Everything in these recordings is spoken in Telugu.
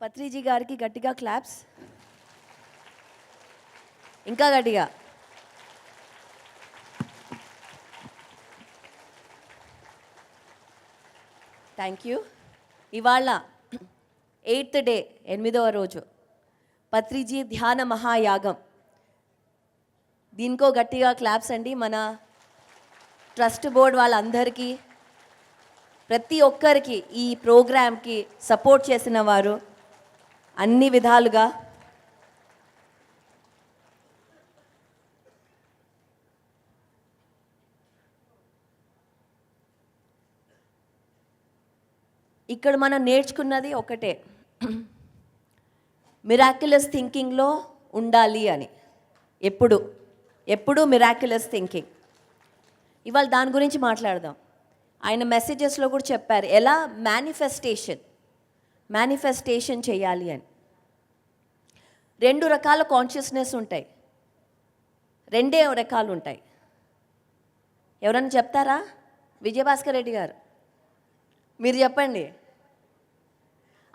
పత్రిజీ గారికి గట్టిగా క్లాప్స్, ఇంకా గట్టిగా. Thank you. ఇవాళ 8th డే, 8వ రోజు పత్రిజీ ధ్యాన మహాయాగం. దీనికో గట్టిగా క్లాప్స్ అండి. మన ట్రస్ట్ బోర్డ్ వాళ్ళందరికీ, ప్రతి ఒక్కరికి ఈ ప్రోగ్రామ్కి సపోర్ట్ చేసిన వారు అన్ని విధాలుగా. ఇక్కడ మనం నేర్చుకున్నది ఒకటే, మిరాక్యులస్ థింకింగ్లో ఉండాలి అని. ఎప్పుడు మిరాక్యులస్ థింకింగ్. ఇవాళ దాని గురించి మాట్లాడదాం. ఆయన మెసేజెస్లో కూడా చెప్పారు ఎలా మేనిఫెస్టేషన్ చేయాలి అని. 2 రకాల కాన్షియస్నెస్ ఉంటాయి, 2 రకాలు ఉంటాయి. ఎవరన్నా చెప్తారా? విజయభాస్కర్ రెడ్డి గారు మీరు చెప్పండి.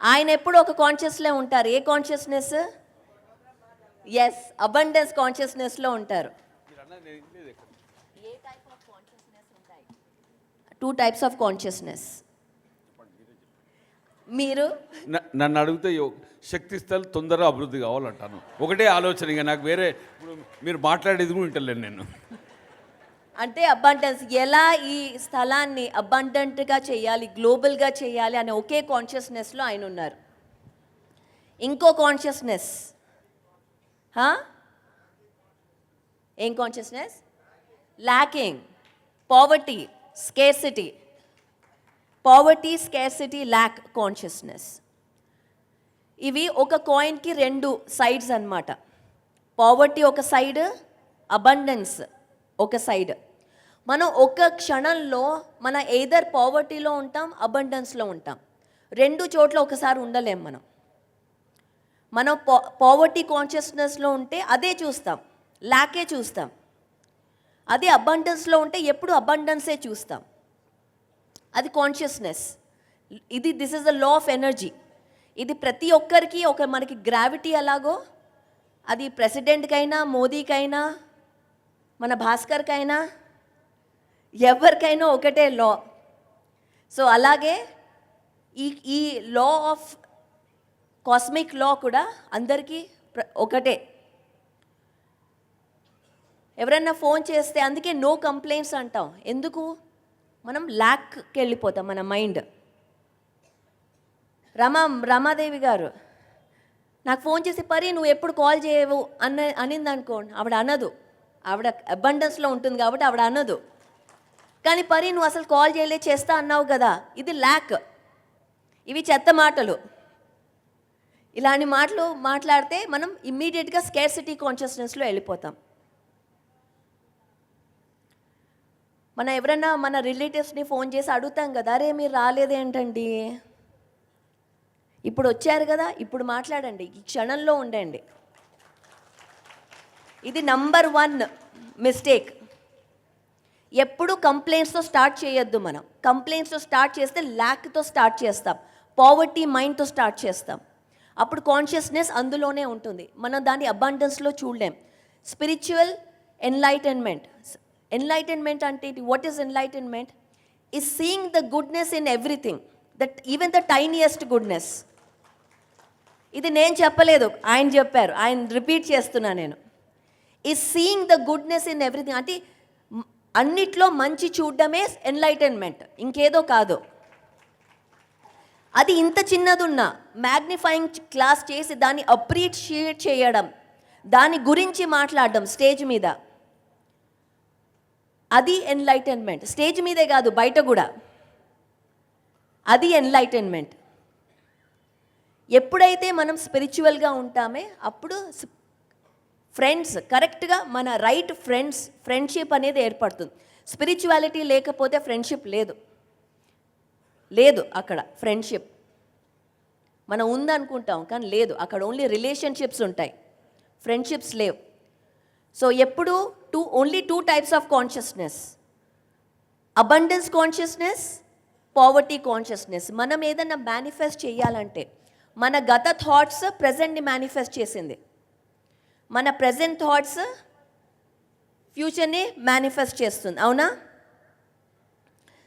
ఆయన ఎప్పుడు ఒక కాన్షియస్లో ఉంటారు. ఏ కాన్షియస్నెస్? ఎస్, అబండెన్స్ కాన్షియస్నెస్లో ఉంటారు. 2 types ఆఫ్ కాన్షియస్నెస్. మీరు నన్ను అడిగితే శక్తి స్థల్ తొందరగా అభివృద్ధి కావాలంటాను. ఒకటే ఆలోచన, ఇక నాకు వేరే మీరు మాట్లాడేది కూడా వింటలేను నేను. అంటే అబండెన్స్, ఎలా ఈ స్థలాన్ని అబండెంట్గా చేయాలి, గ్లోబల్గా చేయాలి అనే ఒకే కాన్షియస్నెస్లో ఆయన ఉన్నారు. ఇంకో కాన్షియస్నెస్, ఏం consciousness? Lacking, poverty, scarcity, lakh consciousness. ఇవి ఒక కాయిన్కి 2 సైడ్స్ అన్నమాట. పావర్టీ ఒక సైడ్, అబండెన్స్ ఒక సైడ్. మనం ఒక క్షణంలో మన ఎయిదర్ పావర్టీలో ఉంటాం, అబండెన్స్లో ఉంటాం. 2 చోట్ల ఒకసారి ఉండలేం మనం పావర్టీ కాన్షియస్నెస్లో ఉంటే అదే చూస్తాం, ల్యాకే చూస్తాం. అదే అబండెన్స్లో ఉంటే ఎప్పుడు అబండెన్సే చూస్తాం. అది consciousness. This is the law of energy. ఇది ప్రతి ఒక్కరికి మనకి గ్రావిటీ ఎలాగో, అది ప్రెసిడెంట్కైనా, మోదీకైనా, మన భాస్కర్కైనా, ఎవరికైనా ఒకటే లా. సో అలాగే ఈ లా ఆఫ్ కాస్మిక్ లా కూడా అందరికీ ఒకటే. ఎవరైనా ఫోన్ చేస్తే, అందుకే నో కంప్లైంట్స్ అంటాం. ఎందుకు? మనం ల్యాక్కి వెళ్ళిపోతాం, మన మైండ్. రమాదేవి గారు నాకు ఫోన్ చేసి, పరి నువ్వు ఎప్పుడు కాల్ చేయవు అనింది అనుకోండి, ఆవిడ అనదు. ఆవిడ అబండెన్స్లో ఉంటుంది కాబట్టి ఆవిడ అనదు. కానీ పరి నువ్వు అసలు కాల్ చేస్తా అన్నావు కదా, ఇది ల్యాక్. ఇవి చెత్త మాటలు. ఇలాంటి మాటలు మాట్లాడితే మనం ఇమ్మీడియట్గా స్కేర్సిటీ కాన్షియస్నెస్లో వెళ్ళిపోతాం. మనం ఎవరైనా మన రిలేటివ్స్ని ఫోన్ చేసి అడుగుతాం కదా, అరే మీరు రాలేదేంటండి, ఇప్పుడు వచ్చారు కదా, ఇప్పుడు మాట్లాడండి, ఈ క్షణంలో ఉండండి. ఇది నంబర్ 1 మిస్టేక్. ఎప్పుడు కంప్లైంట్స్తో స్టార్ట్ చేయొద్దు. మనం కంప్లైంట్స్తో స్టార్ట్ చేస్తే ల్యాక్తో స్టార్ట్ చేస్తాం, పావర్టీ మైండ్తో స్టార్ట్ చేస్తాం. అప్పుడు కాన్షియస్నెస్ అందులోనే ఉంటుంది. మనం దాన్ని అబండెన్స్లో చూడలేం. స్పిరిచువల్ ఎన్లైటన్మెంట్ అంటే what is enlightenment? Is seeing the goodness in everything, that even the tiniest goodness. ఇది నేను చెప్పలేదు, ఆయన చెప్పారు, ఆయన రిపీట్ చేస్తున్నా నేను. Is seeing the goodness in everything అంటే అన్నిట్లో మంచి చూడడమే ఎన్లైటన్మెంట్, ఇంకేదో కాదు. అది ఇంత చిన్నదున్నా మ్యాగ్నిఫైయింగ్ క్లాస్ చేసి దాన్ని అప్రిషియేట్ చేయడం, దాని గురించి మాట్లాడడం స్టేజ్ మీద, అది ఎన్లైటన్మెంట్. స్టేజ్ మీదే కాదు, బయట కూడా. అది ఎన్లైటన్మెంట్. ఎప్పుడైతే మనం స్పిరిచువల్గా ఉంటామే అప్పుడు ఫ్రెండ్స్, కరెక్ట్గా మన రైట్ ఫ్రెండ్షిప్ అనేది ఏర్పడుతుంది. స్పిరిచువాలిటీ లేకపోతే ఫ్రెండ్షిప్ లేదు అక్కడ. ఫ్రెండ్షిప్ మనం ఉందనుకుంటాం కానీ లేదు అక్కడ. ఓన్లీ రిలేషన్షిప్స్ ఉంటాయి, ఫ్రెండ్షిప్స్ లేవు. సో ఎప్పుడు only 2 types of consciousness, abundance consciousness, poverty consciousness. మనం ఏదైనా మేనిఫెస్ట్ చేయాలంటే మన గత థాట్స్ ప్రెజెంట్ని మేనిఫెస్ట్ చేసింది, మన ప్రెజెంట్ థాట్స్ ఫ్యూచర్ని మేనిఫెస్ట్ చేస్తుంది, అవునా?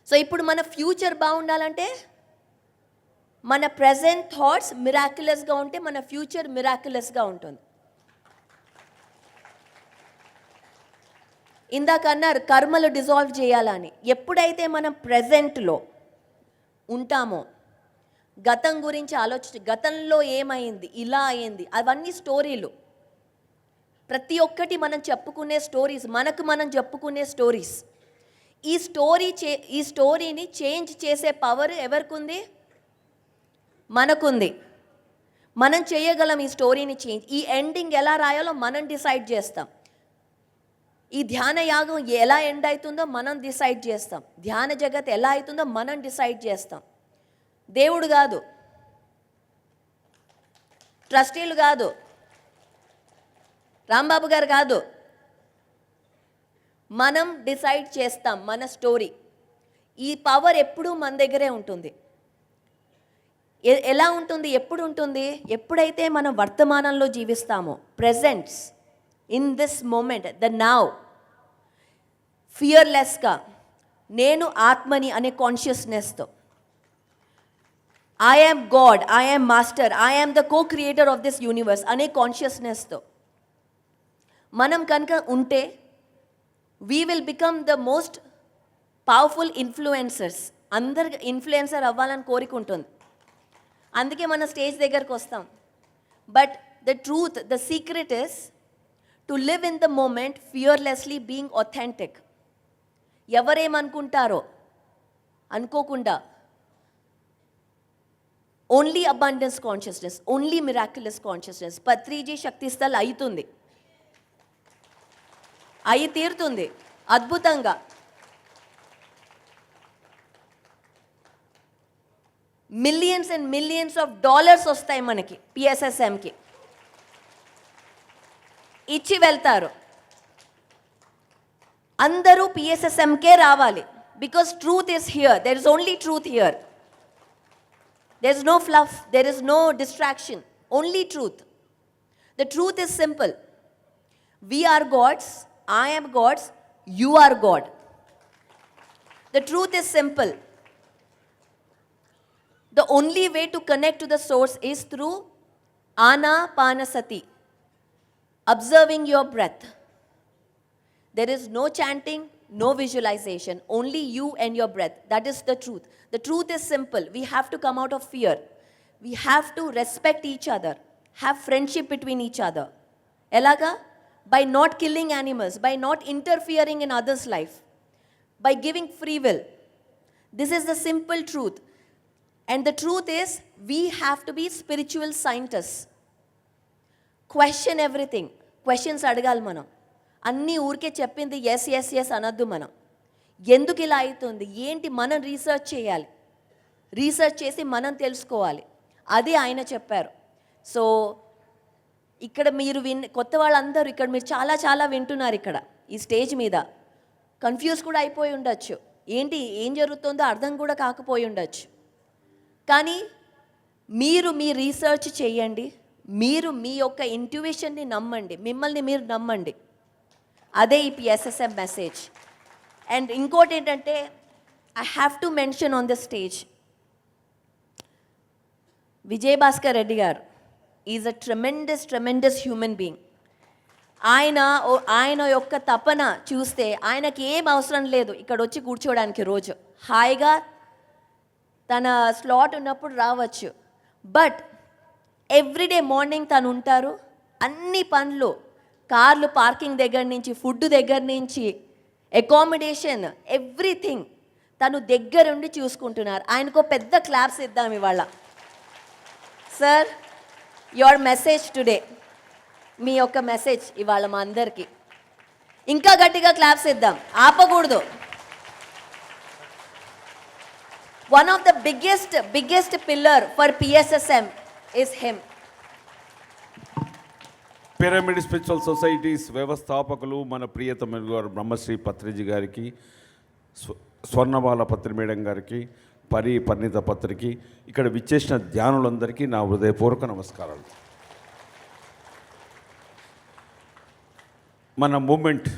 సో ఇప్పుడు మన ఫ్యూచర్ బాగుండాలంటే మన ప్రెజెంట్ థాట్స్ మిరాక్యులస్గా ఉంటే మన ఫ్యూచర్ మిరాక్యులస్గా ఉంటుంది. ఇందాక అన్నారు కర్మలు డిజాల్వ్ చేయాలని. ఎప్పుడైతే మనం ప్రెజెంట్లో ఉంటామో, గతం గురించి గతంలో ఏమైంది, ఇలా అయింది, అవన్నీ స్టోరీలు. ప్రతి ఒక్కటి మనం చెప్పుకునే స్టోరీస్, మనకు మనం చెప్పుకునే స్టోరీస్. ఈ స్టోరీని చేంజ్ చేసే పవర్ ఎవరికి ఉంది? మనకుంది. మనం చేయగలం ఈ స్టోరీని చేంజ్. ఈ ఎండింగ్ ఎలా రాయాలో మనం డిసైడ్ చేస్తాం. ఈ ధ్యాన యాగం ఎలా ఎండ్ అవుతుందో మనం డిసైడ్ చేస్తాం. ధ్యాన జగత్ ఎలా అవుతుందో మనం డిసైడ్ చేస్తాం. దేవుడు కాదు, ట్రస్టీలు కాదు, రాంబాబు గారు కాదు, మనం డిసైడ్ చేస్తాం మన స్టోరీ. ఈ పవర్ ఎప్పుడూ మన దగ్గరే ఉంటుంది. ఎలా ఉంటుంది? ఎప్పుడు ఉంటుంది? ఎప్పుడైతే మనం వర్తమానంలో జీవిస్తామో, presence, in this moment, the now, ఫియర్లెస్గా, నేను ఆత్మని అనే కాన్షియస్నెస్తో, I am God, I am master, I am the co creator of this universe అనే కాన్షియస్నెస్తో మనం కనుక ఉంటే we will become the most powerful influencers. అందరికి ఇన్ఫ్లుయెన్సర్ అవ్వాలని కోరిక ఉంటుంది, అందుకే మన స్టేజ్ దగ్గరకు వస్తాం. But the truth, the secret is to live in the moment fearlessly, being authentic. ఎవరేమనుకుంటారో అనుకోకుండా, only abundance consciousness, only miraculous consciousness. Patriji Shakti Sthal అవుతుంది, అయి తీరుతుంది అద్భుతంగా. Millions and millions of dollars వస్తాయి మనకి పిఎస్ఎస్ఎంకి, ఇచ్చి వెళ్తారు. అందరూ పిఎస్ఎస్ఎంకే రావాలి. Because truth is here, there is only truth here. There is no fluff, there is no distraction, only truth. The truth is simple. We are gods, I am gods, you are God. The truth is simple. The only way to connect to the source is through Anapanasati, observing your breath. There is no chanting, no visualization, only you and your breath. That is the truth. The truth is simple. We have to come out of fear. We have to respect each other, have friendship between each other. Elaga? By not killing animals, by not interfering in others' life, by giving free will. This is the simple truth. And the truth is, we have to be spiritual scientists. Question everything. Questions అడగాలి మనం. అన్నీ ఊరికే చెప్పింది ఎస్ ఎస్ ఎస్ అనద్దు మనం. ఎందుకు ఇలా అవుతుంది, ఏంటి, మనం రీసెర్చ్ చేయాలి. రీసెర్చ్ చేసి మనం తెలుసుకోవాలి. అది ఆయన చెప్పారు. సో ఇక్కడ మీరు కొత్త వాళ్ళందరూ ఇక్కడ మీరు చాలా చాలా వింటున్నారు. ఇక్కడ ఈ స్టేజ్ మీద కన్ఫ్యూజ్ కూడా అయిపోయి ఉండొచ్చు, ఏంటి ఏం జరుగుతుందో అర్థం కూడా కాకపోయి ఉండొచ్చు. కానీ మీరు మీ రీసెర్చ్ చేయండి, మీరు మీ యొక్క ఇంట్యూషన్ని నమ్మండి, మిమ్మల్ని మీరు నమ్మండి. అదే ఈ పిఎస్ఎస్ఎం మెసేజ్. అండ్ ఇంకోటి ఏంటంటే, I have to mention on the stage Vijayabhaskar Reddy గారు is a tremendous human being. ఆయన యొక్క తపన చూస్తే ఆయనకి ఏం అవసరం లేదు ఇక్కడ వచ్చి కూర్చోవడానికి. రోజు హాయిగా తన స్లాట్ ఉన్నప్పుడు రావచ్చు. బట్ ఎవ్రీడే మార్నింగ్ తను ఉంటారు. అన్ని పనులు, కార్లు పార్కింగ్ దగ్గర నుంచి, ఫుడ్ దగ్గర నుంచి, అకామిడేషన్, ఎవ్రీథింగ్ తను దగ్గరుండి చూసుకుంటున్నారు. ఆయనకు పెద్ద క్లాప్స్ ఇద్దాం ఇవాళ. సార్, యువర్ మెసేజ్ టుడే, మీ యొక్క మెసేజ్ ఇవాళ మా అందరికీ. ఇంకా గట్టిగా క్లాప్స్ ఇద్దాం, ఆపకూడదు. One of the biggest pillar for PSSM is him. Pyramid spiritual societies వ్యవస్థాపకులు మన ప్రియతమ గారు బ్రహ్మశ్రీ పత్రిజీ గారికి, స్వర్ణబాల పత్రి మేడం గారికి, పరిణిత పత్రికి ఇక్కడ విచ్చేసిన ధ్యానులందరికీ నా హృదయపూర్వక నమస్కారాలు. మన మూమెంట్,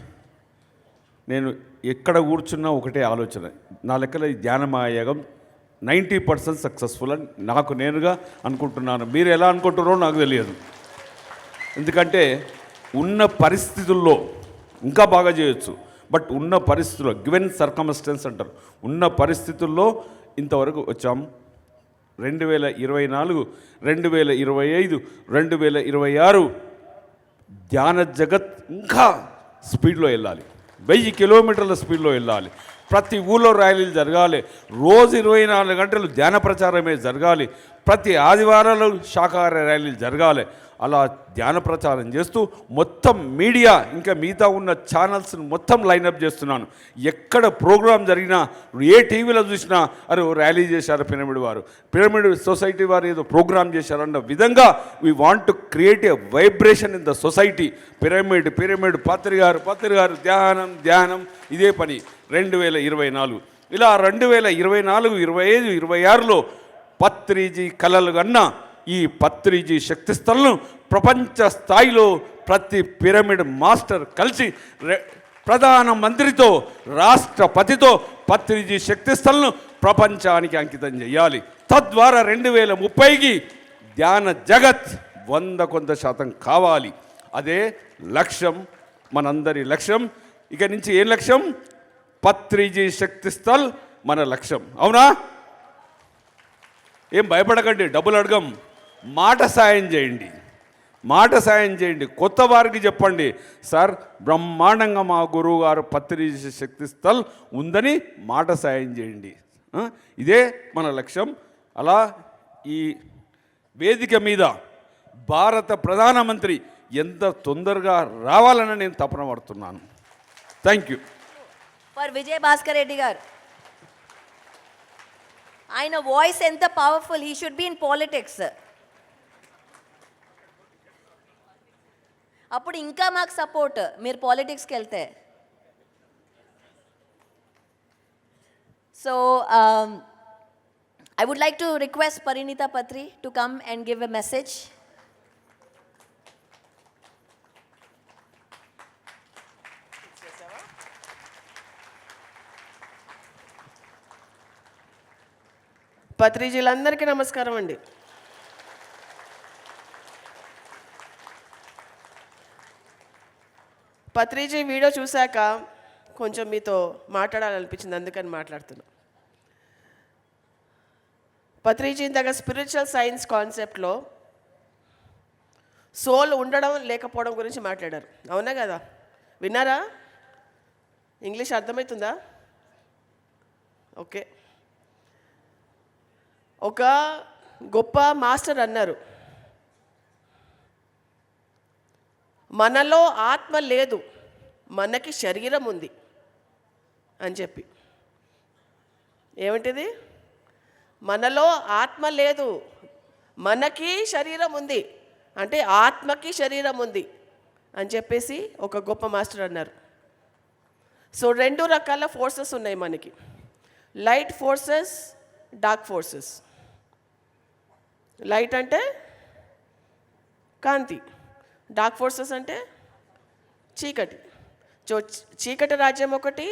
నేను ఎక్కడ కూర్చున్నా ఒకటే ఆలోచన. నా లెక్కలో ఈ ధ్యానమాయాగం 90% సక్సెస్ఫుల్ అని నాకు నేనుగా అనుకుంటున్నాను. మీరు ఎలా అనుకుంటున్నారో నాకు తెలియదు. ఎందుకంటే ఉన్న పరిస్థితుల్లో ఇంకా బాగా చేయొచ్చు. బట్ ఉన్న పరిస్థితుల్లో, గివెన్ సర్కమ్స్టెన్స్ అంటారు, ఉన్న పరిస్థితుల్లో ఇంతవరకు వచ్చాం. 2024, 2025, 2026 ధ్యాన జగత్ ఇంకా స్పీడ్లో వెళ్ళాలి. 1000 కిలోమీటర్ల స్పీడ్లో వెళ్ళాలి. ప్రతి ఊళ్ళో ర్యాలీలు జరగాలి. రోజు 24 గంటలు ధ్యాన ప్రచారమే జరగాలి. ప్రతి ఆదివారాలు శాకాహార ర్యాలీలు జరగాలి. అలా ధ్యాన ప్రచారం చేస్తూ మొత్తం మీడియా ఇంకా మిగతా ఉన్న ఛానల్స్ని మొత్తం లైనప్ చేస్తున్నాను. ఎక్కడ ప్రోగ్రాం జరిగినా, ఏ టీవీలో చూసినా అరే ర్యాలీ చేశారు పిరమిడ్ వారు, పిరమిడ్ సొసైటీ వారు ఏదో ప్రోగ్రామ్ చేశారన్న విధంగా we want to create a vibration in the society. Pyramid Patri గారు ధ్యానం ఇదే పని. 2024 ఇలా 2024, 25, 26లో పత్రిజీ కలలు కన్నా ఈ పత్రిజీ శక్తి స్థలను ప్రపంచ స్థాయిలో ప్రతి పిరమిడ్ మాస్టర్ కలిసి ప్రధానమంత్రితో, రాష్ట్రపతితో పత్రిజీ శక్తి స్థలను ప్రపంచానికి అంకితం చేయాలి. తద్వారా 2030కి ధ్యాన జగత్ 100% కావాలి. అదే లక్ష్యం, మనందరి లక్ష్యం. ఇక నుంచి ఏం లక్ష్యం? పత్రిజీ శక్తి స్థల్ మన లక్ష్యం. అవునా? ఏం భయపడకండి, డబ్బులు అడగం. మాట సాయం చేయండి. కొత్త వారికి చెప్పండి, సార్ బ్రహ్మాండంగా మా గురువు గారు పత్రిజీ శక్తి స్థల్ ఉందని మాట సాయం చేయండి. ఇదే మన లక్ష్యం. అలా ఈ వేదిక మీద భారత ప్రధానమంత్రి ఎంత తొందరగా రావాలని నేను తపన పడుతున్నాను. Thank you. For Vijay Bhaskar Reddy గారు, ఆయన వాయిస్ ఎంత powerful. He should be in politics. అప్పుడు ఇంకా మాకు సపోర్ట్, మీరు పాలిటిక్స్కి వెళ్తే. So I would like to request Parinita Patri to come and give a message. పత్రిజీలందరికీ నమస్కారం అండి. పత్రిజీ వీడియో చూశాక కొంచెం మీతో మాట్లాడాలనిపించింది, అందుకని మాట్లాడుతున్నా. పత్రిజీ ఇందాక స్పిరిచువల్ సైన్స్ కాన్సెప్ట్లో సోల్ ఉండడం లేకపోవడం గురించి మాట్లాడారు. అవునా కదా? విన్నారా? ఇంగ్లీష్ అర్థమవుతుందా? ఓకే. ఒక గొప్ప మాస్టర్ అన్నారు, మనలో ఆత్మ లేదు, మనకి శరీరం ఉంది అని చెప్పి. ఏమిటిది? మనలో ఆత్మ లేదు, మనకి శరీరం ఉంది, అంటే ఆత్మకి శరీరం ఉంది అని చెప్పేసి ఒక గొప్ప మాస్టర్ అన్నారు. సో 2 రకాల ఫోర్సెస్ ఉన్నాయి మనకి, light forces, dark forces. Light అంటే కాంతి, డార్క్ ఫోర్సెస్ అంటే చీకటి. చీకటి రాజ్యం ఒకటి,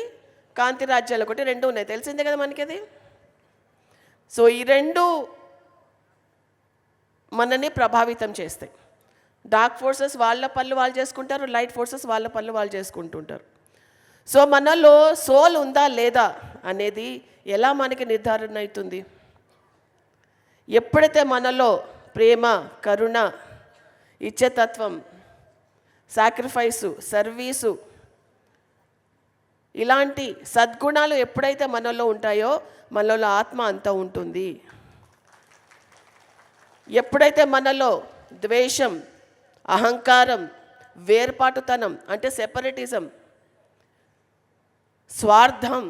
కాంతి రాజ్యాలు ఒకటి, 2 ఉన్నాయి. తెలిసిందే కదా మనకి అది. సో ఈ 2 మనని ప్రభావితం చేస్తాయి. డార్క్ ఫోర్సెస్ వాళ్ళ పనులు వాళ్ళు చేసుకుంటారు, లైట్ ఫోర్సెస్ వాళ్ళ పనులు వాళ్ళు చేసుకుంటుంటారు. సో మనలో సోల్ ఉందా లేదా అనేది ఎలా మనకి నిర్ధారణ అవుతుంది? ఎప్పుడైతే మనలో ప్రేమ, కరుణ, ఇచ్చేతత్వం, సాక్రిఫైసు, సర్వీసు ఇలాంటి సద్గుణాలు ఎప్పుడైతే మనలో ఉంటాయో మనలో ఆత్మ అంతా ఉంటుంది. ఎప్పుడైతే మనలో ద్వేషం, అహంకారం, వేర్పాటుతనం అంటే సెపరేటిజం, స్వార్థం,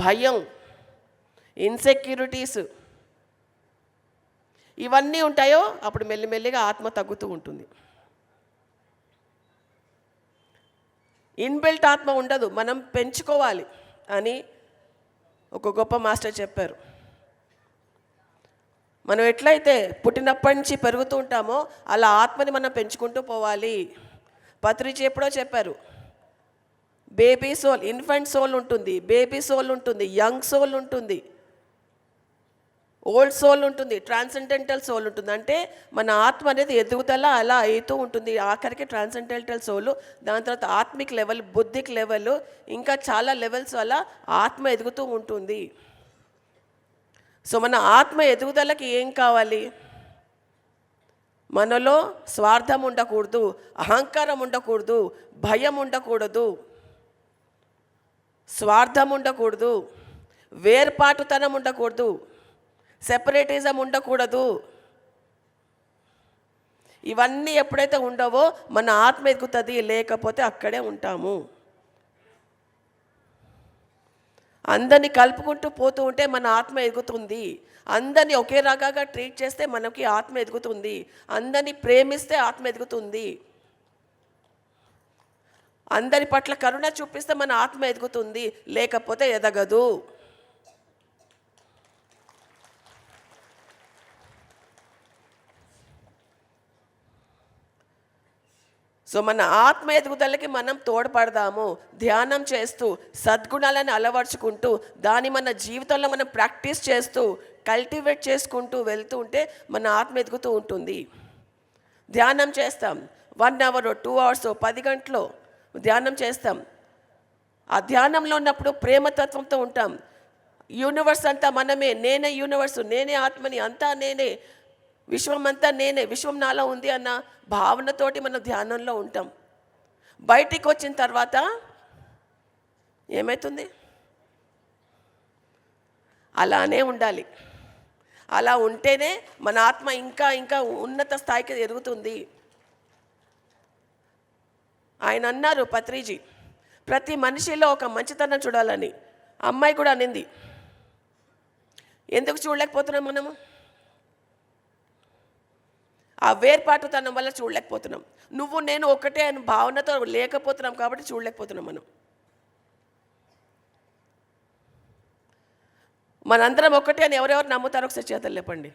భయం, ఇన్సెక్యూరిటీస్ ఇవన్నీ ఉంటాయో అప్పుడు మెల్లిమెల్లిగా ఆత్మ తగ్గుతూ ఉంటుంది. ఇన్బిల్ట్ ఆత్మ ఉండదు, మనం పెంచుకోవాలి అని ఒక గొప్ప మాస్టర్ చెప్పారు, మనం ఎట్లయితే పుట్టినప్పటి నుంచి పెరుగుతూ ఉంటామో అలా ఆత్మని మనం పెంచుకుంటూ పోవాలి. పత్రిజీ ఎప్పుడో చెప్పారు, బేబీ సోల్, ఇన్ఫెంట్ సోల్ ఉంటుంది, బేబీ సోల్ ఉంటుంది, యంగ్ సోల్ ఉంటుంది, ఓల్డ్ సోల్ ఉంటుంది, ట్రాన్సెండెంటల్ సోల్ ఉంటుంది. అంటే మన ఆత్మ అనేది ఎదుగుదల అలా అవుతూ ఉంటుంది. ఆఖరికి ట్రాన్సెండెంటల్ సోల్, దాని తర్వాత ఆత్మిక్ లెవెల్, బుద్ధిక్ లెవెల్, ఇంకా చాలా లెవెల్స్ అలా ఆత్మ ఎదుగుతూ ఉంటుంది. సో మన ఆత్మ ఎదుగుదలకి ఏం కావాలి? మనలో స్వార్థం ఉండకూడదు, అహంకారం ఉండకూడదు, భయం ఉండకూడదు, స్వార్థం ఉండకూడదు, వేర్పాటుతనం ఉండకూడదు, సెపరేటిజం ఉండకూడదు. ఇవన్నీ ఎప్పుడైతే ఉండవో మన ఆత్మ ఎదుగుతుంది, లేకపోతే అక్కడే ఉంటాము. అందరినీ కలుపుకుంటూ పోతూ ఉంటే మన ఆత్మ ఎదుగుతుంది. అందరినీ ఒకే రకంగా ట్రీట్ చేస్తే మనకి ఆత్మ ఎదుగుతుంది. అందరినీ ప్రేమిస్తే ఆత్మ ఎదుగుతుంది. అందరి పట్ల కరుణ చూపిస్తే మన ఆత్మ ఎదుగుతుంది, లేకపోతే ఎదగదు. సో మన ఆత్మ ఎదుగుదలకి మనం తోడ్పడదాము. ధ్యానం చేస్తూ, సద్గుణాలను అలవర్చుకుంటూ, దాన్ని మన జీవితంలో మనం ప్రాక్టీస్ చేస్తూ, కల్టివేట్ చేసుకుంటూ వెళ్తూ ఉంటే మన ఆత్మ ఎదుగుతూ ఉంటుంది. ధ్యానం చేస్తాం, 1 hour 2 hours 10 గంటలు ధ్యానం చేస్తాం. ఆ ధ్యానంలో ఉన్నప్పుడు ప్రేమతత్వంతో ఉంటాం. యూనివర్స్ అంతా మనమే, నేనే యూనివర్సు, నేనే ఆత్మని, అంతా నేనే, విశ్వం అంతా నేనే, విశ్వం నాలో ఉంది అన్న భావనతోటి మనం ధ్యానంలో ఉంటాం. బయటికి వచ్చిన తర్వాత ఏమవుతుంది? అలానే ఉండాలి. అలా ఉంటేనే మన ఆత్మ ఇంకా ఇంకా ఉన్నత స్థాయికి ఎదుగుతుంది. ఆయన అన్నారు, పత్రిజీ, ప్రతి మనిషిలో ఒక మంచితనం చూడాలని. అమ్మాయి కూడా అనింది. ఎందుకు చూడలేకపోతున్నాం మనము? ఆ వేర్పాటుతనం వల్ల చూడలేకపోతున్నాం. నువ్వు నేను ఒకటే అని భావనతో లేకపోతున్నాం కాబట్టి చూడలేకపోతున్నాం మనం. మనందరం ఒకటే అని ఎవరెవరు నమ్ముతారో ఒకసారి చేతలు లేపండి.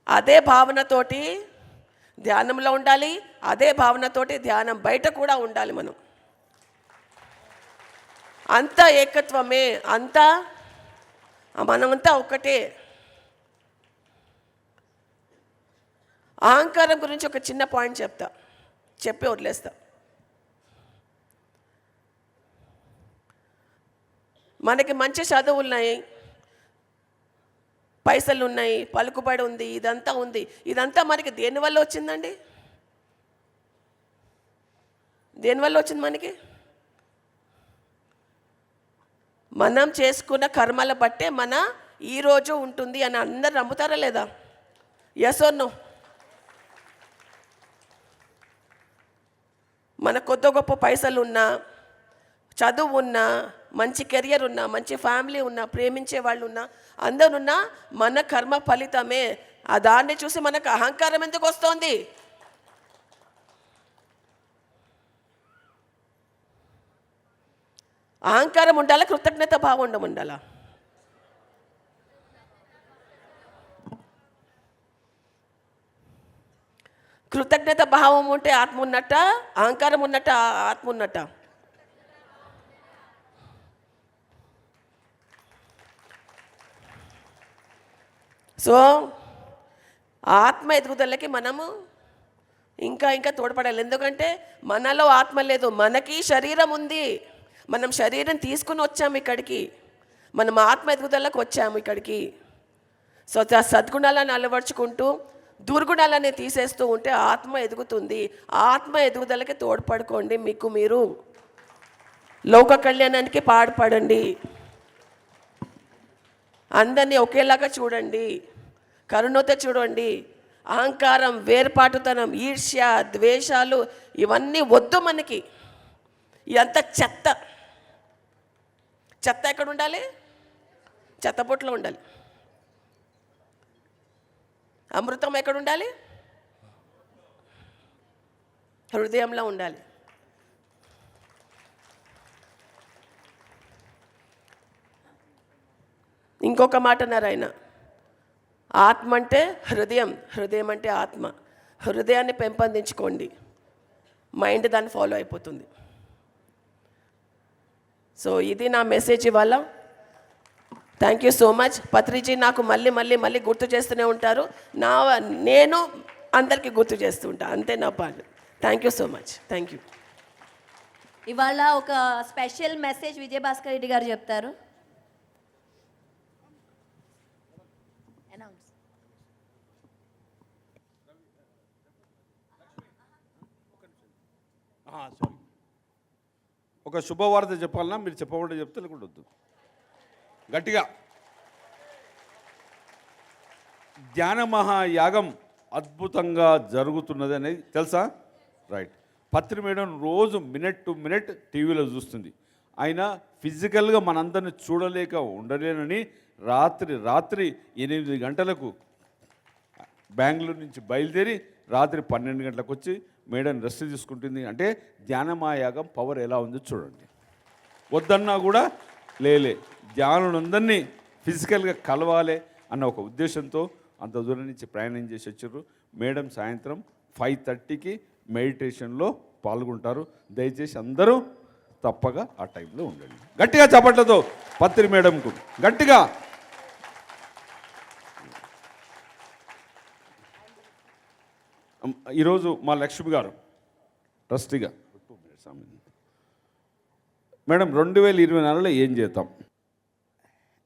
అదే భావనతోటి ధ్యానంలో ఉండాలి. అదే భావనతోటి ధ్యానం బయట కూడా ఉండాలి. అంతా ఏకత్వమే, అంతా మనమంతా ఒకటే. అహంకారం గురించి ఒక చిన్న పాయింట్ చెప్పి వదిలేస్తా. మనకి మంచి చదువులు ఉన్నాయి, పైసలు ఉన్నాయి, పలుకుబడి ఉంది, ఇదంతా ఉంది. ఇదంతా మనకి దేనివల్ల వచ్చిందండి? దేనివల్ల వచ్చింది మనకి? మనం చేసుకున్న కర్మల బట్టే మన ఈరోజు ఉంటుంది అని అందరు నమ్ముతారా లేదా? Yes or no? మన కొద్ది గొప్ప పైసలు ఉన్నా, చదువు ఉన్నా, మంచి కెరియర్ ఉన్నా, మంచి ఫ్యామిలీ ఉన్నా, ప్రేమించే వాళ్ళు ఉన్నా, అందరున్నా మన కర్మ ఫలితమే. ఆ దాన్ని చూసి మనకు అహంకారం ఎందుకు వస్తుంది? అహంకారం ఉండాలా, కృతజ్ఞత భావం ఉండాలా? కృతజ్ఞత భావం ఉంటే ఆత్మ ఉన్నట్ట, అహంకారం ఉన్నట్ట ఆత్మ ఉన్నట్ట? సో ఆత్మ ఎదుగుదలకి మనము ఇంకా ఇంకా తోడ్పడాలి. ఎందుకంటే మనలో ఆత్మ లేదు, మనకి శరీరం ఉంది. మనం శరీరం తీసుకుని వచ్చాము ఇక్కడికి, మనం ఆత్మ ఎదుగుదలకు వచ్చాము ఇక్కడికి. సో సద్గుణాలను అలవర్చుకుంటూ దుర్గుణాలని తీసేస్తూ ఉంటే ఆత్మ ఎదుగుతుంది. ఆత్మ ఎదుగుదలకి తోడ్పడుకోండి. మీకు మీరు లోక కళ్యాణానికి పాడుపడండి. అందరినీ ఒకేలాగా చూడండి, కరుణతో చూడండి. అహంకారం, వేర్పాటుతనం, ఈర్ష్య, ద్వేషాలు ఇవన్నీ వద్దు మనకి. ఇదంతా చెత్త. చెత్త ఎక్కడ ఉండాలి? చెత్తబొట్లో ఉండాలి. అమృతం ఎక్కడ ఉండాలి? హృదయంలో ఉండాలి. ఇంకొక మాట అన్నారు ఆయన, ఆత్మ అంటే హృదయం, హృదయం అంటే ఆత్మ. హృదయాన్ని పెంపొందించుకోండి, మైండ్ దాన్ని ఫాలో అయిపోతుంది. సో ఇది నా మెసేజ్ ఇవాళ. Thank you so much. Patriji నాకు మళ్ళీ మళ్ళీ మళ్ళీ గుర్తు చేస్తూనే ఉంటారు. నేను అందరికీ గుర్తు చేస్తూ ఉంటాను, అంతే నా పని. Thank you so much. Thank you. ఇవాళ ఒక స్పెషల్ మెసేజ్ విజయభాస్కర్ రెడ్డి గారు చెప్తారు. ఒక శుభవార్త చెప్పాలన్నా మీరు చెప్పకుండా చెప్తే లేకుండా వద్దు. గట్టిగా ధ్యాన మహాయాగం అద్భుతంగా జరుగుతున్నది అనేది తెలుసా? రైట్. పత్రి మేడం రోజు మినిట్ టు మినిట్ టీవీలో చూస్తుంది. ఆయన ఫిజికల్గా మనందరిని చూడలేక ఉండలేనని రాత్రి 8 గంటలకు బెంగళూరు నుంచి బయలుదేరి రాత్రి 12 గంటలకు వచ్చి మేడం రెస్ట్ తీసుకుంటుంది. అంటే ధ్యానమాయాగం పవర్ ఎలా ఉందో చూడండి. వద్దన్నా కూడా లేలే ధ్యానులందరినీ ఫిజికల్గా కలవాలి అన్న ఒక ఉద్దేశంతో అంత దూరం నుంచి ప్రయాణం చేసి వచ్చారు. మేడం సాయంత్రం 5:30కి మెడిటేషన్లో పాల్గొంటారు. దయచేసి అందరూ తప్పగా ఆ టైంలో ఉండండి. గట్టిగా చప్పట్లతో పత్రి మేడంకు గట్టిగా. ఈరోజు మా లక్ష్మి గారు ట్రస్టీగా మేడం 2024లో ఏం చేద్దాం?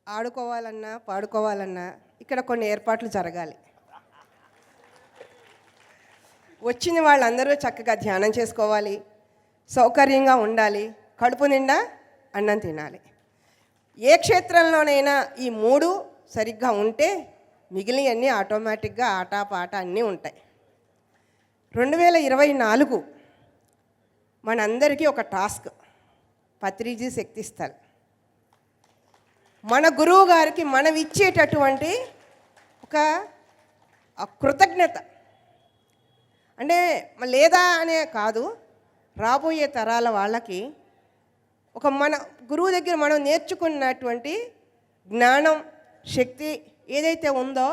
ఆడుకోవాలన్నా పాడుకోవాలన్నా ఇక్కడ కొన్ని ఏర్పాట్లు జరగాలి. వచ్చిన వాళ్ళందరూ చక్కగా ధ్యానం చేసుకోవాలి, సౌకర్యంగా ఉండాలి, కడుపు నిండా అన్నం తినాలి. ఏ క్షేత్రంలోనైనా ఈ 3 సరిగ్గా ఉంటే మిగిలినవన్నీ ఆటోమేటిక్గా ఆటపాట అన్నీ ఉంటాయి. 2024 మనందరికీ ఒక టాస్క్, పత్రిజీ శక్తిస్థల్. మన గురువు గారికి మనం ఇచ్చేటటువంటి ఒక కృతజ్ఞత అంటే లేదా అనే కాదు, రాబోయే తరాల వాళ్ళకి ఒక మన గురువు దగ్గర మనం నేర్చుకున్నటువంటి జ్ఞానం శక్తి ఏదైతే ఉందో,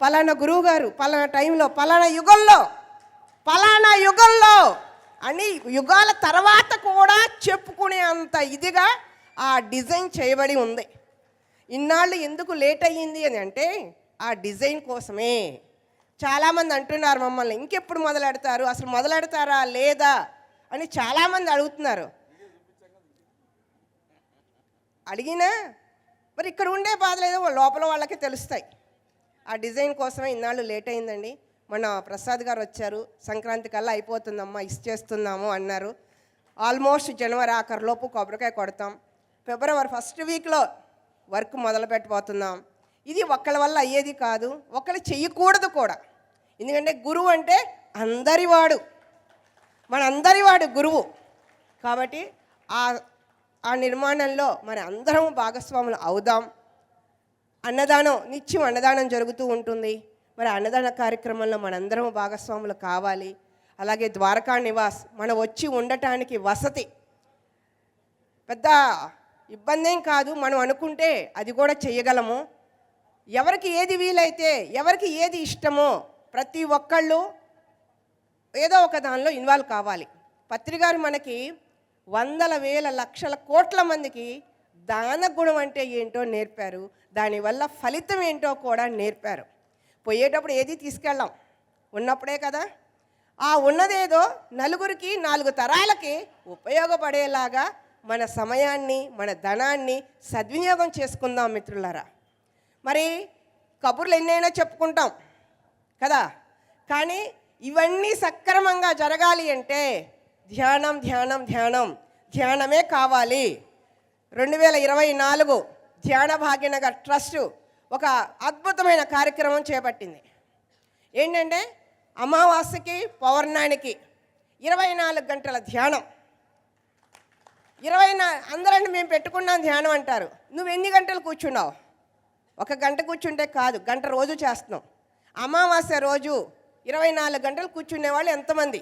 పలానా గురువు గారు పలానా టైంలో పలానా యుగంలో అని యుగాల తర్వాత కూడా చెప్పుకునే అంత ఇదిగా ఆ డిజైన్ చేయబడి ఉంది. ఇన్నాళ్ళు ఎందుకు లేట్ అయ్యింది అని అంటే ఆ డిజైన్ కోసమే. చాలామంది అంటున్నారు మమ్మల్ని, ఇంకెప్పుడు మొదలెడతారు, అసలు మొదలెడతారా లేదా అని చాలామంది అడుగుతున్నారు. అడిగినా మరి ఇక్కడ ఉండే బాధలు ఏదో లోపల వాళ్ళకే తెలుస్తాయి. ఆ డిజైన్ కోసమే ఇన్నాళ్ళు లేట్ అయిందండి. మన ప్రసాద్ గారు వచ్చారు, సంక్రాంతి కల్లా అయిపోతుందమ్మా ఇచ్చేస్తున్నాము అన్నారు. ఆల్మోస్ట్ జనవరి ఆఖరిలోపు కొబ్బరికాయ కొడతాం. ఫిబ్రవరి ఫస్ట్ వీక్లో వర్క్ మొదలు పెట్టబోతున్నాం. ఇది ఒక్కళ్ళ వల్ల అయ్యేది కాదు, ఒక్కళ్ళు చెయ్యకూడదు కూడా. ఎందుకంటే గురువు అంటే అందరివాడు, మనందరివాడు గురువు. కాబట్టి ఆ నిర్మాణంలో మరి అందరం భాగస్వాములు అవుదాం. అన్నదానం నిత్యం అన్నదానం జరుగుతూ ఉంటుంది. మరి అన్నదాన కార్యక్రమంలో మనందరం భాగస్వాములు కావాలి. అలాగే ద్వారకా నివాస్ మనం వచ్చి ఉండటానికి వసతి పెద్ద ఇబ్బంది ఏం కాదు, మనం అనుకుంటే అది కూడా చేయగలము. ఎవరికి ఏది వీలైతే ఎవరికి ఏది ఇష్టమో ప్రతి ఒక్కళ్ళు ఏదో ఒక దానిలో ఇన్వాల్వ్ కావాలి. పత్రికారు మనకి వందల వేల లక్షల కోట్ల మందికి దాన గుణం అంటే ఏంటో నేర్పారు, దానివల్ల ఫలితం ఏంటో కూడా నేర్పారు. పోయేటప్పుడు ఏది తీసుకెళ్ళాం, ఉన్నప్పుడే కదా. ఆ ఉన్నదేదో నలుగురికి 4 తరాలకి ఉపయోగపడేలాగా మన సమయాన్ని మన ధనాన్ని సద్వినియోగం చేసుకుందాం మిత్రులారా. మరి కబుర్లు ఎన్నైనా చెప్పుకుంటాం కదా, కానీ ఇవన్నీ సక్రమంగా జరగాలి అంటే ధ్యానం ధ్యానం ధ్యానం ధ్యానమే కావాలి. 2024 ధ్యాన భాగ్యనగర్ ట్రస్ట్ ఒక అద్భుతమైన కార్యక్రమం చేపట్టింది. ఏంటంటే అమావాస్యకి పౌర్ణానికి 24 గంటల ధ్యానం. 24 అందరండి మేము పెట్టుకున్నాం ధ్యానం అంటారు. నువ్వు ఎన్ని గంటలు కూర్చున్నావు? 1 గంట కూర్చుంటే కాదు, గంట రోజు చేస్తున్నావు. అమావాస్య రోజు 24 గంటలు కూర్చునే వాళ్ళు ఎంతమంది?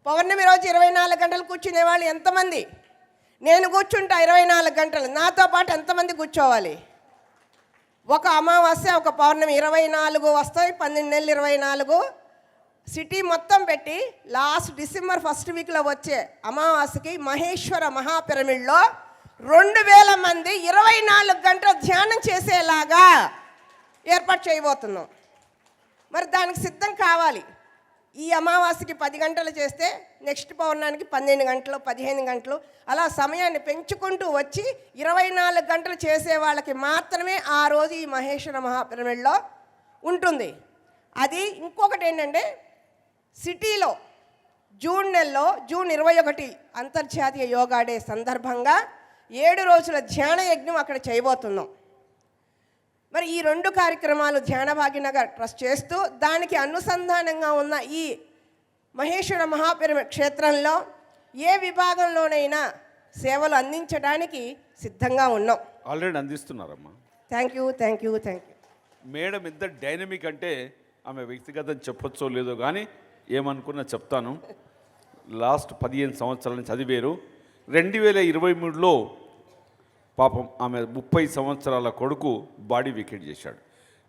పౌర్ణమి రోజు 24 గంటలు కూర్చునే వాళ్ళు ఎంతమంది? నేను కూర్చుంటా 24 గంటలు, నాతో పాటు ఎంతమంది కూర్చోవాలి? ఒక అమావాస్య ఒక పౌర్ణమి 24 వస్తాయి, 12 నెలలు 24. సిటీ మొత్తం పెట్టి లాస్ట్ డిసెంబర్ ఫస్ట్ వీక్లో వచ్చే అమావాస్యకి మహేశ్వర మహాపిరమిడ్లో 2000 మంది 24 గంటలు ధ్యానం చేసేలాగా ఏర్పాటు చేయబోతున్నాం. మరి దానికి సిద్ధం కావాలి. ఈ అమావాస్యకి 10 గంటలు చేస్తే నెక్స్ట్ పౌర్ణానికి 12 గంటలు, 15 గంటలు, అలా సమయాన్ని పెంచుకుంటూ వచ్చి 24 గంటలు చేసే వాళ్ళకి మాత్రమే ఆ రోజు ఈ మహేశ్వర మహాపిరమిడ్లో ఉంటుంది. అది ఇంకొకటి ఏంటంటే, సిటీలో జూన్ నెలలో జూన్ 21 అంతర్జాతీయ యోగా డే సందర్భంగా 7 రోజుల ధ్యాన యజ్ఞం అక్కడ చేయబోతున్నాం. మరి ఈ 2 కార్యక్రమాలు ధ్యాన భాగ్యనగర్ ట్రస్ట్ చేస్తూ దానికి అనుసంధానంగా ఉన్న ఈ మహేశ్వర మహాపిరమిడ్ క్షేత్రంలో ఏ విభాగంలోనైనా సేవలు అందించడానికి సిద్ధంగా ఉన్నాం. ఆల్రెడీ అందిస్తున్నారమ్మా. Thank you. మేడం ఎంత డైనమిక్ అంటే ఆమె వ్యక్తిగతం చెప్పొచ్చో లేదో కానీ ఏమనుకున్నా చెప్తాను. లాస్ట్ 15 సంవత్సరాల నుంచి చదివారు. 2023లో పాపం ఆమె 30 సంవత్సరాల కొడుకు బాడీ వికెట్ చేశాడు.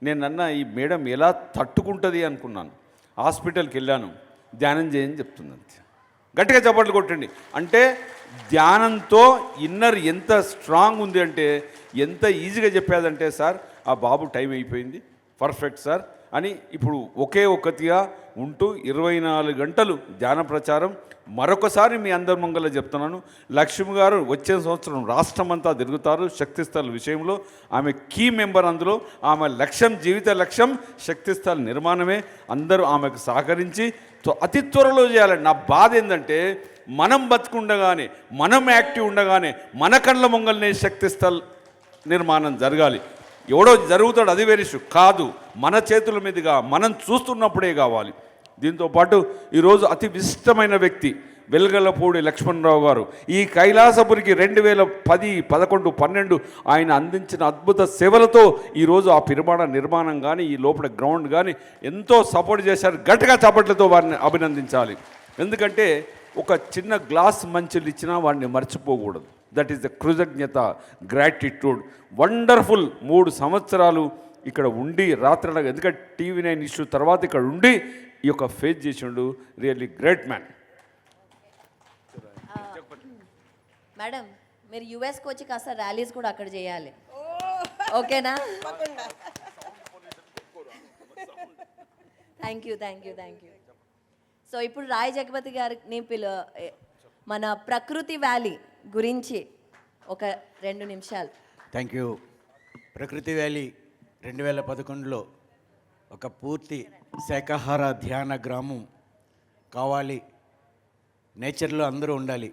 నేను అన్న ఈ మేడం ఎలా తట్టుకుంటుంది అనుకున్నాను. హాస్పిటల్కి వెళ్ళాను, ధ్యానం చేయని చెప్తుంది అంతే. గట్టిగా చప్పట్లు కొట్టండి. అంటే ధ్యానంతో ఇన్నర్ ఎంత స్ట్రాంగ్ ఉంది అంటే, ఎంత ఈజీగా చెప్పేదంటే, సార్ ఆ బాబు టైం అయిపోయింది, పర్ఫెక్ట్ సార్ అని ఇప్పుడు ఒకే ఒక్కతిగా ఉంటూ 24 గంటలు ధ్యాన ప్రచారం. మరొకసారి మీ అందరి ముంగల చెప్తున్నాను, లక్ష్మి గారు వచ్చే సంవత్సరం రాష్ట్రమంతా తిరుగుతారు శక్తిస్థల్ విషయంలో. ఆమె కీ మెంబర్. అందులో ఆమె లక్ష్యం, జీవిత లక్ష్యం శక్తిస్థల్ నిర్మాణమే. అందరూ ఆమెకు సహకరించి అతి త్వరలో చేయాలి. నా బాధ ఏంటంటే, మనం బతుకుండగానే, మనం యాక్టివ్ ఉండగానే మన కళ్ళ ముంగల్నే శక్తిస్థల్ నిర్మాణం జరగాలి. ఎవడో జరుగుతాడు అది వేరే ఇష్యూ కాదు, మన చేతుల మీదుగా మనం చూస్తున్నప్పుడే కావాలి. దీంతోపాటు ఈరోజు అతి విశిష్టమైన వ్యక్తి వెల్గలపూడి లక్ష్మణరావు గారు. ఈ కైలాసపురికి 2010, 11, 12 ఆయన అందించిన అద్భుత సేవలతో ఈరోజు ఆ నిర్మాణం కానీ, ఈ లోపల గ్రౌండ్ కానీ ఎంతో సపోర్ట్ చేశారు. గట్టిగా చప్పట్లతో వారిని అభినందించాలి. ఎందుకంటే ఒక చిన్న గ్లాస్ మంచిలు ఇచ్చినా వాడిని మర్చిపోకూడదు. దట్ ఈస్ ద కృతజ్ఞత, గ్రాటిట్యూడ్. వండర్ఫుల్. 3 సంవత్సరాలు ఇక్కడ ఉండి రాత్రి, ఎందుకంటే TV9 ఇష్యూ తర్వాత ఇక్కడ ఉండి ఈ యొక్క ఫేస్ చేసిండు. Really great man. మేడం, మీరు యుఎస్కి వచ్చి కాస్త ర్యాలీస్ కూడా అక్కడ చేయాలి, ఓకేనా? Thank you. సో ఇప్పుడు రాయ్ జగపతి గారిని మన ప్రకృతి వ్యాలీ గురించి ఒక 2 నిమిషాలు. Thank you. ప్రకృతి వ్యాలీ 2011లో ఒక పూర్తి శాకాహార ధ్యాన గ్రామం కావాలి, నేచర్లో అందరూ ఉండాలి.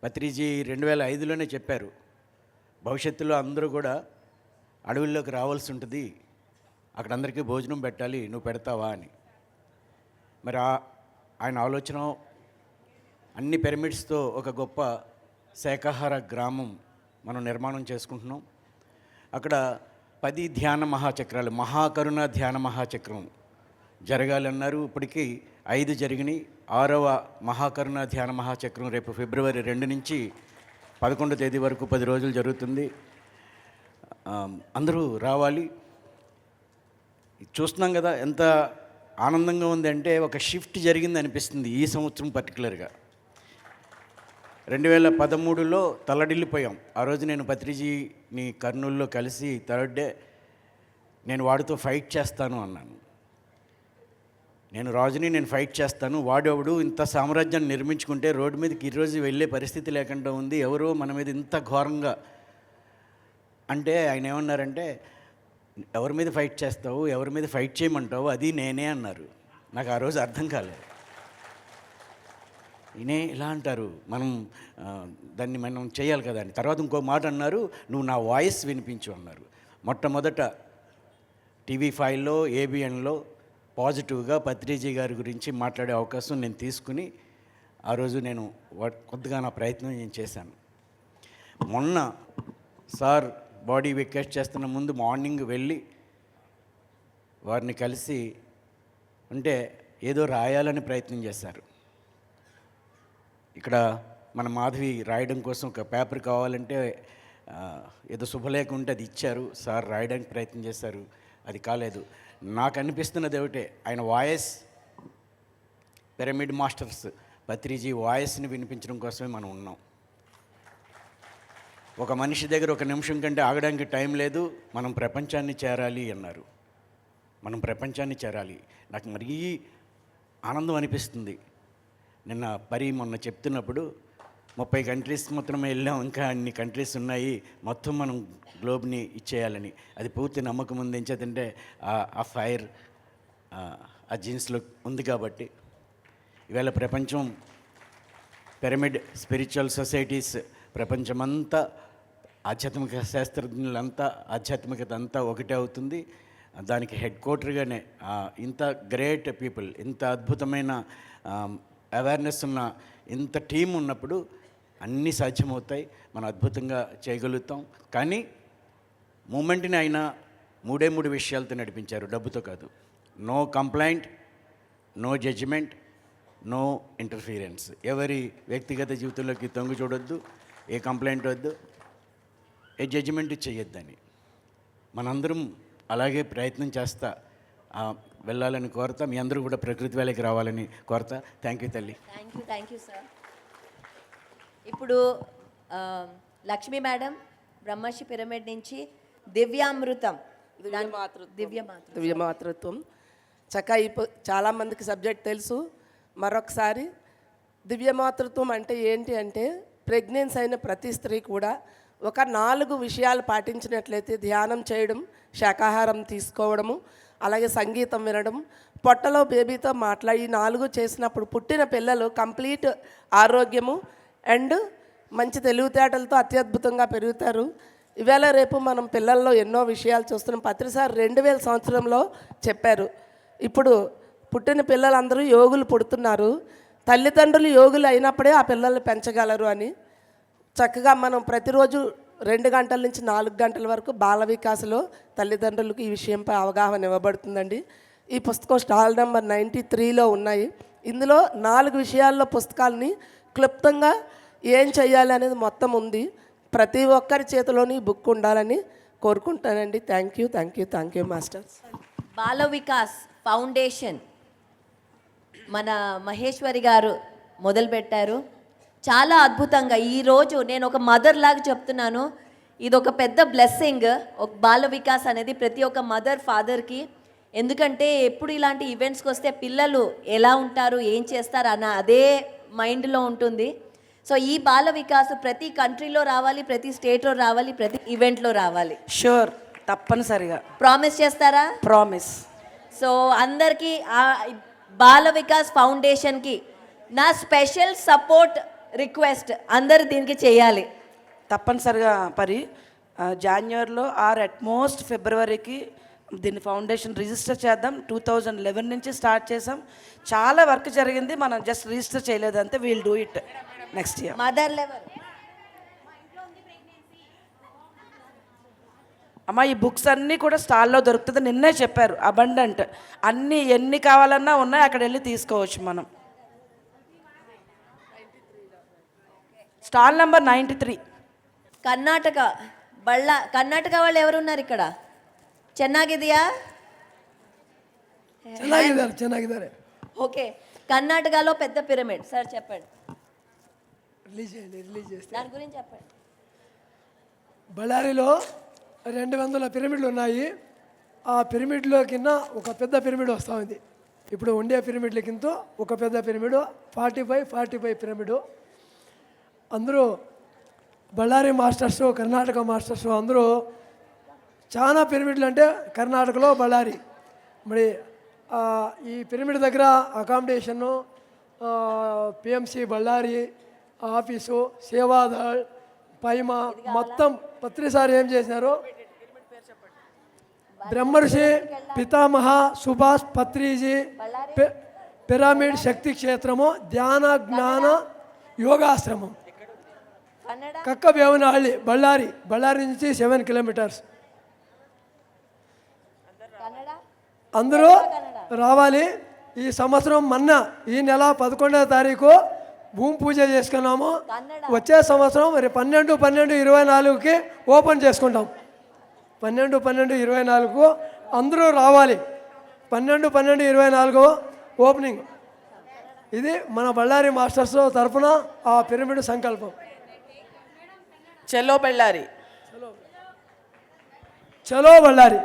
పత్రిజీ 2005లోనే చెప్పారు, భవిష్యత్తులో అందరూ కూడా అడవుల్లోకి రావాల్సి ఉంటుంది, అక్కడ అందరికీ భోజనం పెట్టాలి, నువ్వు పెడతావా అని. మరి ఆయన ఆలోచన అన్ని పిరమిడ్స్తో ఒక గొప్ప శాకాహార గ్రామం మనం నిర్మాణం చేసుకుంటున్నాం. అక్కడ 10 ధ్యాన మహాచక్రాలు, మహాకరుణ ధ్యాన మహాచక్రం జరగాలన్నారు. ఇప్పటికీ 5 జరిగినాయి. 6వ మహాకరుణ ధ్యాన మహాచక్రం రేపు ఫిబ్రవరి 2 నుంచి 11 తేదీ వరకు 10 రోజులు జరుగుతుంది. అందరూ రావాలి. చూస్తున్నాం కదా ఎంత ఆనందంగా ఉంది అంటే, ఒక షిఫ్ట్ జరిగింది అనిపిస్తుంది ఈ సంవత్సరం పర్టికులర్గా. 2013లో తల్లడిల్లిపోయాం. ఆ రోజు నేను పత్రిజీని కర్నూలులో కలిసి థర్డ్ డే నేను వాడితో ఫైట్ చేస్తాను అన్నాను. నేను రాజుని నేను ఫైట్ చేస్తాను, వాడెవడు ఇంత సామ్రాజ్యాన్ని నిర్మించుకుంటే రోడ్డు మీదకి ఈరోజు వెళ్ళే పరిస్థితి లేకుండా ఉంది, ఎవరో మన మీద ఇంత ఘోరంగా అంటే ఆయన ఏమన్నారంటే, ఎవరి మీద ఫైట్ చేస్తావు, ఎవరి మీద ఫైట్ చేయమంటావు, అది నేనే అన్నారు. నాకు ఆ రోజు అర్థం కాలేదు. ఈయనే ఇలా అంటారు, దాన్ని మనం చేయాలి కదా అని. తర్వాత ఇంకో మాట అన్నారు, నువ్వు నా వాయిస్ వినిపించు అన్నారు. మొట్టమొదట TV5లో ABNలో పాజిటివ్గా పత్రిజీ గారి గురించి మాట్లాడే అవకాశం నేను తీసుకుని ఆ రోజు నేను కొద్దిగా నా ప్రయత్నం నేను చేశాను. మొన్న సార్ బాడీ వికెట్ చేస్తున్న ముందు మార్నింగ్ వెళ్ళి వారిని కలిసి అంటే ఏదో రాయాలని ప్రయత్నం చేశారు. ఇక్కడ మన మాధవి రాయడం కోసం ఒక పేపర్ కావాలంటే ఏదో శుభలేఖ ఉంటే అది ఇచ్చారు. సార్ రాయడానికి ప్రయత్నం చేశారు, అది కాలేదు. నాకు అనిపిస్తున్నది ఏమిటే, ఆయన వాయిస్ పిరమిడ్ మాస్టర్స్ పత్రిజీ వాయిస్ని వినిపించడం కోసమే మనం ఉన్నాం. ఒక మనిషి దగ్గర ఒక నిమిషం కంటే ఆగడానికి టైం లేదు, మనం ప్రపంచాన్ని చేరాలి అన్నారు. మనం ప్రపంచాన్ని చేరాలి. నాకు మరీ ఆనందం అనిపిస్తుంది. నిన్న పరి మొన్న చెప్తున్నప్పుడు 30 కంట్రీస్ మొత్తమే వెళ్ళాం, ఇంకా అన్ని కంట్రీస్ ఉన్నాయి, మొత్తం మనం గ్లోబ్ని ఇచ్చేయాలని. అది పూర్తి నమ్మకం ఉంది. ఎంచేతంటే ఆ ఫైర్ ఆ జీన్స్లో ఉంది కాబట్టి. ఇవాళ ప్రపంచం పిరమిడ్ స్పిరిచువల్ సొసైటీస్ ప్రపంచమంతా ఆధ్యాత్మిక శాస్త్రజ్ఞులంతా ఆధ్యాత్మికత అంతా ఒకటే అవుతుంది. దానికి హెడ్ క్వార్టర్గానే ఇంత గ్రేట్ పీపుల్, ఇంత అద్భుతమైన అవేర్నెస్ ఉన్న ఇంత టీం ఉన్నప్పుడు అన్నీ సాధ్యమవుతాయి, మనం అద్భుతంగా చేయగలుగుతాం. కానీ మూమెంట్ని అయినా 3 విషయాలతో నడిపించారు, డబ్బుతో కాదు. No complaint, no judgement, no interference. ఎవరి వ్యక్తిగత జీవితంలోకి తొంగి చూడొద్దు, ఏ కంప్లైంట్ వద్దు, ఏ జడ్జిమెంట్ చేయొద్దని. మనందరం అలాగే ప్రయత్నం చేస్తా వెళ్ళాలని కోరతా. మీ అందరూ కూడా ప్రకృతి వేళకి రావాలని కోరతా. థ్యాంక్ యూ తల్లి. Thank you sir. ఇప్పుడు లక్ష్మీ మేడం బ్రహ్మర్షి పిరమిడ్ నుంచి దివ్యామృతం, దివ్యమాతృత్వం చక్కగా చాలామందికి సబ్జెక్ట్ తెలుసు. మరొకసారి దివ్యమాతృత్వం అంటే ఏంటి అంటే, ప్రెగ్నెన్సీ అయిన ప్రతి స్త్రీ కూడా ఒక 4 విషయాలు పాటించినట్లయితే, ధ్యానం చేయడం, శాకాహారం తీసుకోవడము, అలాగే సంగీతం వినడం, పొట్టలో బేబీతో మాట్లాడి 4 చేసినప్పుడు పుట్టిన పిల్లలు కంప్లీట్ ఆరోగ్యము అండ్ మంచి తెలివితేటలతో అత్యద్భుతంగా పెరుగుతారు. ఇవాళ రేపు మనం పిల్లల్లో ఎన్నో విషయాలు చూస్తున్నాం. పత్రిసారి 2000 సంవత్సరంలో చెప్పారు. ఇప్పుడు పుట్టిన పిల్లలందరూ యోగులు పుడుతున్నారు. తల్లిదండ్రులు యోగులు అయినప్పుడే ఆ పిల్లల్ని పెంచగలరు అని. చక్కగా మనం ప్రతిరోజు 2 గంటల నుంచి 4 గంటల వరకు బాల వికాసలో తల్లిదండ్రులకు ఈ విషయంపై అవగాహన ఇవ్వబడుతుందండి. ఈ పుస్తకం స్టాల్ నెంబర్ 93లో ఉన్నాయి. ఇందులో 4 విషయాల్లో పుస్తకాలని క్లుప్తంగా ఏం చేయాలి అనేది మొత్తం ఉంది. ప్రతి ఒక్కరి చేతిలోని బుక్ ఉండాలని కోరుకుంటానండి. Thank you masters. Bala Vikas foundation మన మహేశ్వరి గారు మొదలుపెట్టారు. చాలా అద్భుతంగా ఈరోజు నేను ఒక మదర్ లాగా చెప్తున్నాను, ఇది ఒక పెద్ద బ్లెస్సింగ్. ఒక బాల వికాస్ అనేది ప్రతి ఒక్క మదర్ ఫాదర్కి. ఎందుకంటే ఎప్పుడు ఇలాంటి ఈవెంట్స్కి వస్తే పిల్లలు ఎలా ఉంటారు, ఏం చేస్తారు అన్న అదే మైండ్లో ఉంటుంది. సో ఈ బాల వికాస్ ప్రతి కంట్రీలో రావాలి, ప్రతి స్టేట్లో రావాలి, ప్రతి ఈవెంట్లో రావాలి. షూర్, తప్పనిసరిగా ప్రామిస్ చేస్తారా? ప్రామిస్. సో అందరికీ బాల వికాస్ ఫౌండేషన్కి నా స్పెషల్ సపోర్ట్ రిక్వెస్ట్, అందరు దీనికి చేయాలి తప్పనిసరిగా. జాన్యువరిలో ఆర్ అట్మోస్ట్ ఫిబ్రవరికి దీన్ని ఫౌండేషన్ రిజిస్టర్ చేద్దాం. 2011 నుంచి స్టార్ట్ చేసాం. చాలా వర్క్ జరిగింది, మనం జస్ట్ రిజిస్టర్ చేయలేదు అంతే. Will do it next year. Mother level అమ్మ, ఈ బుక్స్ అన్నీ కూడా స్టాల్లో దొరుకుతుంది. నిన్నే చెప్పారు, అబండెంట్ అన్నీ ఎన్ని కావాలన్నా ఉన్నాయి, అక్కడ వెళ్ళి తీసుకోవచ్చు మనం. Stall number 93. కర్ణాటక వాళ్ళు ఎవరున్నారు ఇక్కడ? ಚೆನ್ನಾಗಿದೆಯಾ? ಚೆನ್ನಾಗಿದ್ದಾರೆ. ఓకే, కర్ణాటకలో పెద్ద పిరమిడ్ సార్ చెప్పండి, రిలీజ్ చేస్తే దాని గురించి చెప్పండి. బళ్ళారిలో 200 పిరమిడ్లు ఉన్నాయి. ఆ పిరమిడ్లో కింద ఒక పెద్ద పిరమిడ్ వస్తూ ఉంది. ఇప్పుడు ఉండే పిరమిడ్ల కింద ఒక పెద్ద పిరమిడ్ 45 పిరమిడ్. అందరూ బళ్ళారి మాస్టర్స్, కర్ణాటక మాస్టర్స్ అందరూ చాలా పిరమిడ్లు అంటే కర్ణాటకలో బళ్ళారి. మరి ఈ పిరమిడ్ దగ్గర accommodation, PMC Bellary office, Sevadal, పైమా మొత్తం పత్రిసారి ఏం చేసినారు, బ్రహ్మర్షి పితామహ సుభాష్ పత్రిజీ పిరమిడ్ శక్తి క్షేత్రము, ధ్యాన జ్ఞాన యోగాశ్రమం, కక్కబేవనహಳ್ಳಿ, బళ్ళారి నుంచి 7 కిలోమీటర్స్. అందరూ రావాలి. ఈ సంవత్సరం ఈ నెల 11వ తారీఖు భూమి పూజ చేసుకున్నాము. వచ్చే సంవత్సరం మరి 12/12/24కి ఓపెన్ చేసుకుంటాం. 12/12/24 అందరూ రావాలి. 12/12/24 ఓపెనింగ్. ఇది మన బళ్ళారి మాస్టర్స్ తరఫున ఆ పిరమిడ్ సంకల్పం. చెల్లో బళ్ళారి. చలో బళ్ళారి.